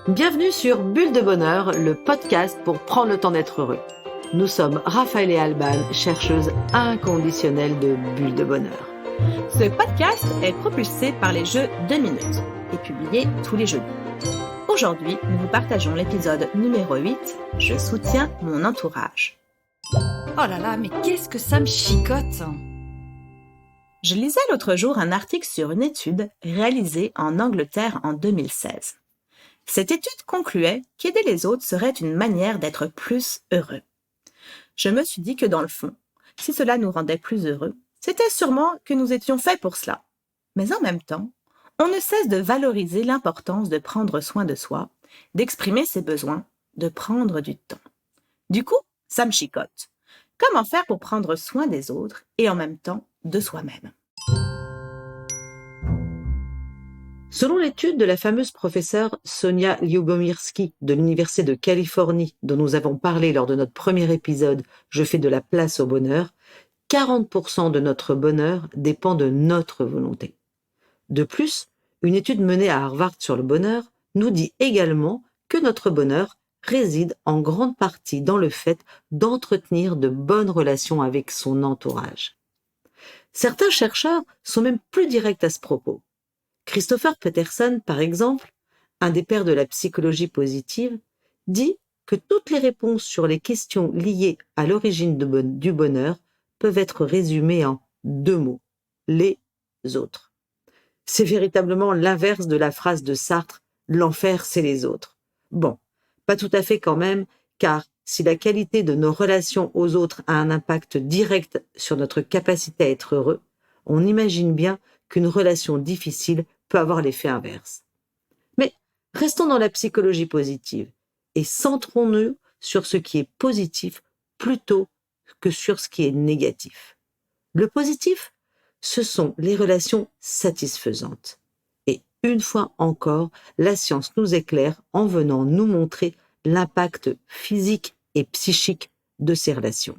Bienvenue sur Bulle de Bonheur, le podcast pour prendre le temps d'être heureux. Nous sommes Raphaël et Alban, chercheuses inconditionnelles de Bulle de Bonheur. Ce podcast est propulsé par les Jeux 2 minutes et publié tous les jeudis. Aujourd'hui, nous vous partageons l'épisode numéro 8, « Je soutiens mon entourage ». Oh là là, mais qu'est-ce que ça me chicote! Je lisais l'autre jour un article sur une étude réalisée en Angleterre en 2016. Cette étude concluait qu'aider les autres serait une manière d'être plus heureux. Je me suis dit que dans le fond, si cela nous rendait plus heureux, c'était sûrement que nous étions faits pour cela. Mais en même temps, on ne cesse de valoriser l'importance de prendre soin de soi, d'exprimer ses besoins, de prendre du temps. Du coup, ça me chicote. Comment faire pour prendre soin des autres et en même temps de soi-même? Selon l'étude de la fameuse professeure Sonia Lyubomirsky de l'Université de Californie, dont nous avons parlé lors de notre premier épisode « Je fais de la place au bonheur », 40% de notre bonheur dépend de notre volonté. De plus, une étude menée à Harvard sur le bonheur nous dit également que notre bonheur réside en grande partie dans le fait d'entretenir de bonnes relations avec son entourage. Certains chercheurs sont même plus directs à ce propos. Christopher Peterson, par exemple, un des pères de la psychologie positive, dit que toutes les réponses sur les questions liées à l'origine du bonheur peuvent être résumées en 2 mots, les autres. C'est véritablement l'inverse de la phrase de Sartre, l'enfer c'est les autres. Bon, pas tout à fait quand même, car si la qualité de nos relations aux autres a un impact direct sur notre capacité à être heureux, on imagine bien qu'une relation difficile peut avoir l'effet inverse. Mais restons dans la psychologie positive et centrons-nous sur ce qui est positif plutôt que sur ce qui est négatif. Le positif, ce sont les relations satisfaisantes. Et une fois encore, la science nous éclaire en venant nous montrer l'impact physique et psychique de ces relations.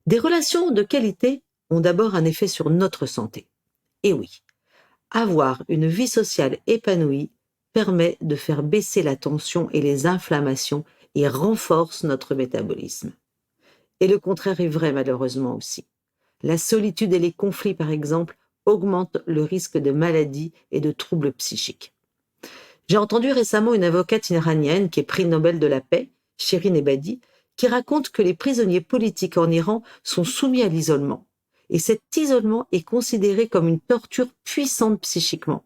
Des relations de qualité ont d'abord un effet sur notre santé. Et oui, avoir une vie sociale épanouie permet de faire baisser la tension et les inflammations et renforce notre métabolisme. Et le contraire est vrai malheureusement aussi. La solitude et les conflits, par exemple, augmentent le risque de maladies et de troubles psychiques. J'ai entendu récemment une avocate iranienne qui est prix Nobel de la paix, Shirin Ebadi, qui raconte que les prisonniers politiques en Iran sont soumis à l'isolement. Et cet isolement est considéré comme une torture puissante psychiquement.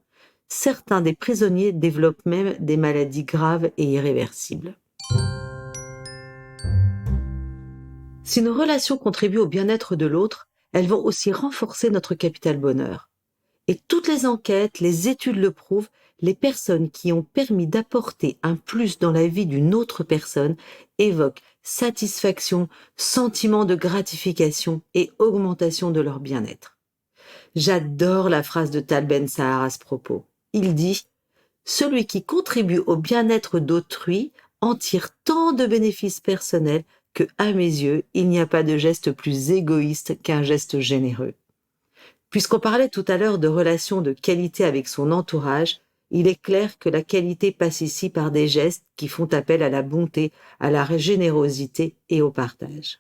Certains des prisonniers développent même des maladies graves et irréversibles. Si nos relations contribuent au bien-être de l'autre, elles vont aussi renforcer notre capital bonheur. Et toutes les enquêtes, les études le prouvent, les personnes qui ont permis d'apporter un plus dans la vie d'une autre personne évoquent satisfaction, sentiment de gratification et augmentation de leur bien-être. J'adore la phrase de Tal Ben-Sahar à ce propos. Il dit « Celui qui contribue au bien-être d'autrui en tire tant de bénéfices personnels que, à mes yeux, il n'y a pas de geste plus égoïste qu'un geste généreux. » Puisqu'on parlait tout à l'heure de relations de qualité avec son entourage, il est clair que la qualité passe ici par des gestes qui font appel à la bonté, à la générosité et au partage.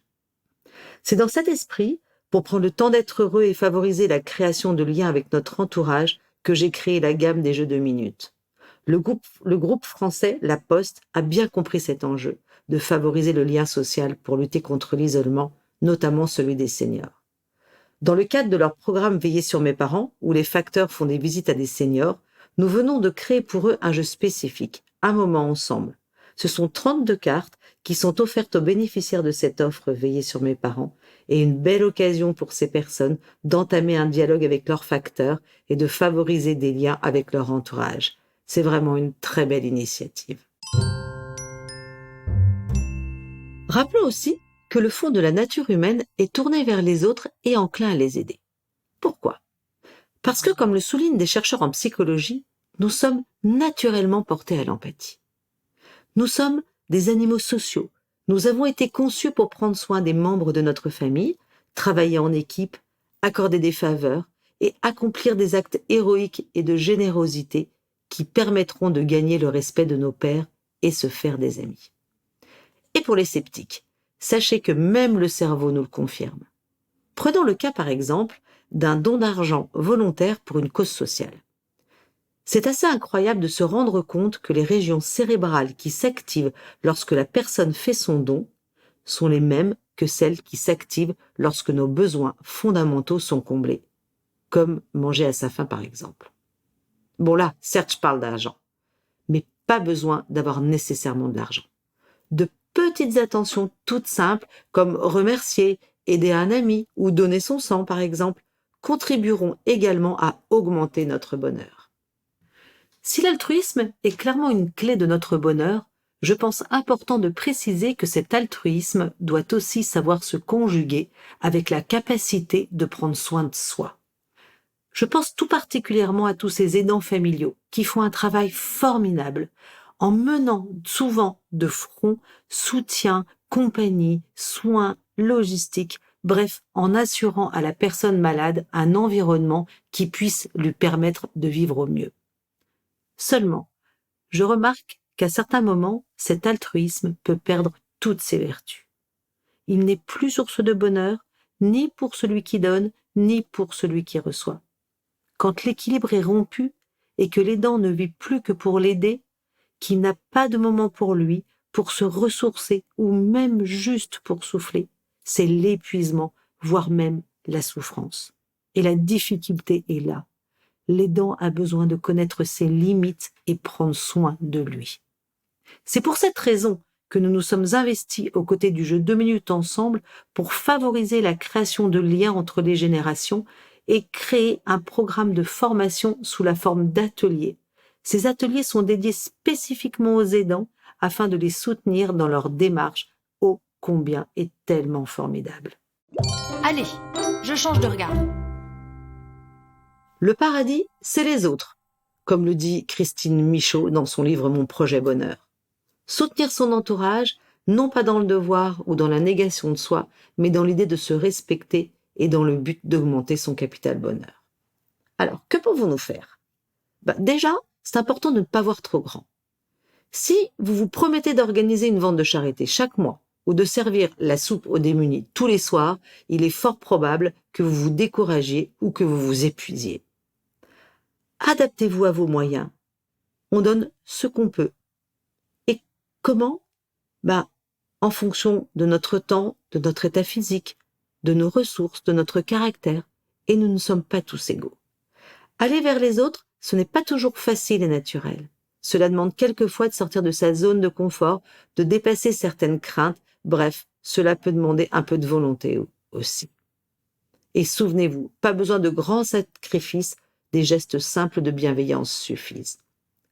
C'est dans cet esprit, pour prendre le temps d'être heureux et favoriser la création de liens avec notre entourage, que j'ai créé la gamme des Jeux 2 minutes. Le groupe français La Poste a bien compris cet enjeu, de favoriser le lien social pour lutter contre l'isolement, notamment celui des seniors. Dans le cadre de leur programme Veiller sur mes parents, où les facteurs font des visites à des seniors, nous venons de créer pour eux un jeu spécifique, un moment ensemble. Ce sont 32 cartes qui sont offertes aux bénéficiaires de cette offre Veiller sur mes parents et une belle occasion pour ces personnes d'entamer un dialogue avec leurs facteurs et de favoriser des liens avec leur entourage. C'est vraiment une très belle initiative. Rappelons aussi que le fond de la nature humaine est tourné vers les autres et enclin à les aider. Pourquoi ? Parce que, comme le soulignent des chercheurs en psychologie, nous sommes naturellement portés à l'empathie. Nous sommes des animaux sociaux. Nous avons été conçus pour prendre soin des membres de notre famille, travailler en équipe, accorder des faveurs et accomplir des actes héroïques et de générosité qui permettront de gagner le respect de nos pairs et se faire des amis. Et pour les sceptiques, sachez que même le cerveau nous le confirme. Prenons le cas par exemple d'un don d'argent volontaire pour une cause sociale. C'est assez incroyable de se rendre compte que les régions cérébrales qui s'activent lorsque la personne fait son don sont les mêmes que celles qui s'activent lorsque nos besoins fondamentaux sont comblés, comme manger à sa faim par exemple. Bon là, certes je parle d'argent, mais pas besoin d'avoir nécessairement de l'argent. De petites attentions toutes simples comme remercier, aider un ami ou donner son sang par exemple, contribueront également à augmenter notre bonheur. Si l'altruisme est clairement une clé de notre bonheur, je pense important de préciser que cet altruisme doit aussi savoir se conjuguer avec la capacité de prendre soin de soi. Je pense tout particulièrement à tous ces aidants familiaux qui font un travail formidable en menant souvent de front soutien, compagnie, soins, logistique, bref, en assurant à la personne malade un environnement qui puisse lui permettre de vivre au mieux. Seulement, je remarque qu'à certains moments, cet altruisme peut perdre toutes ses vertus. Il n'est plus source de bonheur, ni pour celui qui donne, ni pour celui qui reçoit. Quand l'équilibre est rompu et que l'aidant ne vit plus que pour l'aider, qu'il n'a pas de moment pour lui, pour se ressourcer ou même juste pour souffler, c'est l'épuisement, voire même la souffrance. Et la difficulté est là. L'aidant a besoin de connaître ses limites et prendre soin de lui. C'est pour cette raison que nous nous sommes investis aux côtés du jeu 2 minutes ensemble pour favoriser la création de liens entre les générations et créer un programme de formation sous la forme d'ateliers. Ces ateliers sont dédiés spécifiquement aux aidants afin de les soutenir dans leur démarche ô combien est tellement formidable. Allez, je change de regard. Le paradis, c'est les autres, comme le dit Christine Michaud dans son livre Mon projet bonheur. Soutenir son entourage, non pas dans le devoir ou dans la négation de soi, mais dans l'idée de se respecter et dans le but d'augmenter son capital bonheur. Alors, que pouvons-nous faire ? Déjà, c'est important de ne pas voir trop grand. Si vous vous promettez d'organiser une vente de charité chaque mois ou de servir la soupe aux démunis tous les soirs, il est fort probable que vous vous découragiez ou que vous vous épuisiez. Adaptez-vous à vos moyens. On donne ce qu'on peut. Et comment ? En fonction de notre temps, de notre état physique, de nos ressources, de notre caractère. Et nous ne sommes pas tous égaux. Aller vers les autres, ce n'est pas toujours facile et naturel. Cela demande quelquefois de sortir de sa zone de confort, de dépasser certaines craintes. Bref, cela peut demander un peu de volonté aussi. Et souvenez-vous, pas besoin de grands sacrifices, des gestes simples de bienveillance suffisent.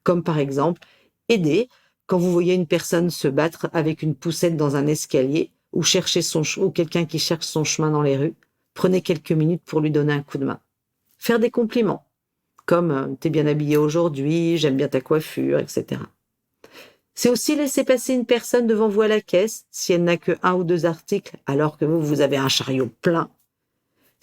Comme par exemple, aider quand vous voyez une personne se battre avec une poussette dans un escalier ou quelqu'un qui cherche son chemin dans les rues. Prenez quelques minutes pour lui donner un coup de main. Faire des compliments, comme « t'es bien habillé aujourd'hui, j'aime bien ta coiffure », etc. C'est aussi laisser passer une personne devant vous à la caisse si elle n'a que 1 ou 2 articles alors que vous avez un chariot plein.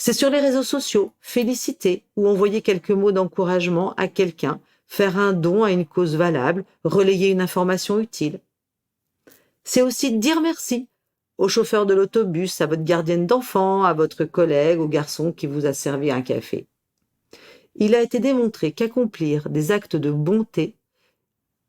C'est sur les réseaux sociaux, féliciter ou envoyer quelques mots d'encouragement à quelqu'un, faire un don à une cause valable, relayer une information utile. C'est aussi dire merci au chauffeur de l'autobus, à votre gardienne d'enfant, à votre collègue, au garçon qui vous a servi un café. Il a été démontré qu'accomplir des actes de bonté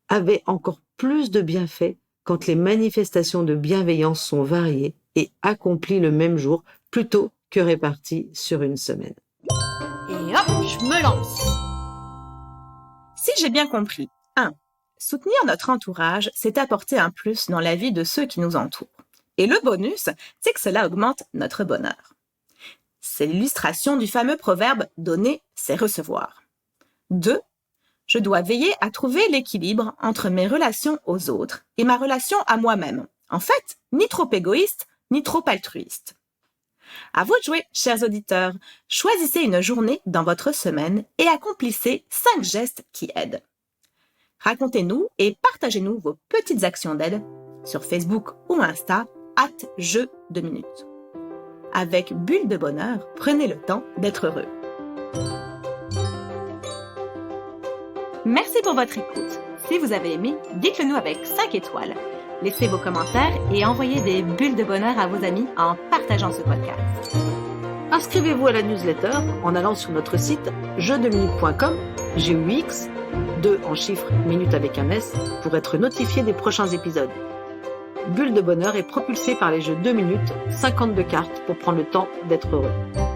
avait encore plus de bienfaits quand les manifestations de bienveillance sont variées et accomplies le même jour plutôt que réparties sur une semaine. Et hop, je me lance. Si j'ai bien compris, 1. Soutenir notre entourage, c'est apporter un plus dans la vie de ceux qui nous entourent. Et le bonus, c'est que cela augmente notre bonheur. C'est l'illustration du fameux proverbe « donner, c'est recevoir ». 2. Je dois veiller à trouver l'équilibre entre mes relations aux autres et ma relation à moi-même. En fait, ni trop égoïste, ni trop altruiste. À vous de jouer, chers auditeurs. Choisissez une journée dans votre semaine et accomplissez 5 gestes qui aident. Racontez-nous et partagez-nous vos petites actions d'aide sur Facebook ou Insta @jeu2minutes. Avec Bulle de bonheur, prenez le temps d'être heureux. Merci pour votre écoute. Si vous avez aimé, dites-le nous avec 5 étoiles. Laissez vos commentaires et envoyez des bulles de bonheur à vos amis en partageant ce podcast. Inscrivez-vous à la newsletter en allant sur notre site jeuxdeminutes.com, GUX, 2 en chiffres, minutes avec un S, pour être notifié des prochains épisodes. Bulle de bonheur est propulsé par les jeux 2 minutes, 52 cartes pour prendre le temps d'être heureux.